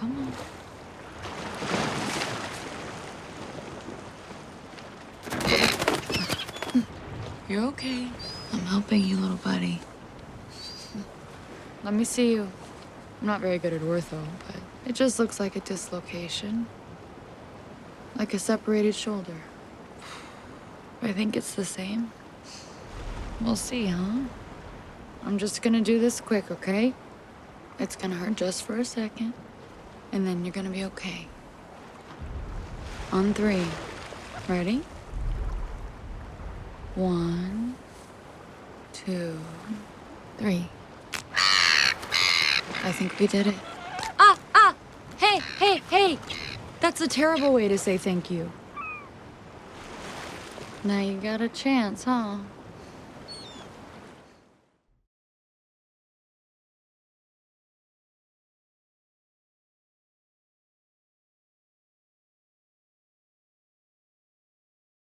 come on. You're okay. I'm helping you, little buddy. Let me see you. I'm not very good at ortho, but it just looks like a dislocation. Like a separated shoulder. I think it's the same. We'll see, huh? I'm just gonna do this quick, okay? It's gonna hurt just for a second, and then you're gonna be okay. On 3. Ready? 1, 2, 3. I think we did it. Ah! Hey! That's a terrible way to say thank you. Now you got a chance, huh?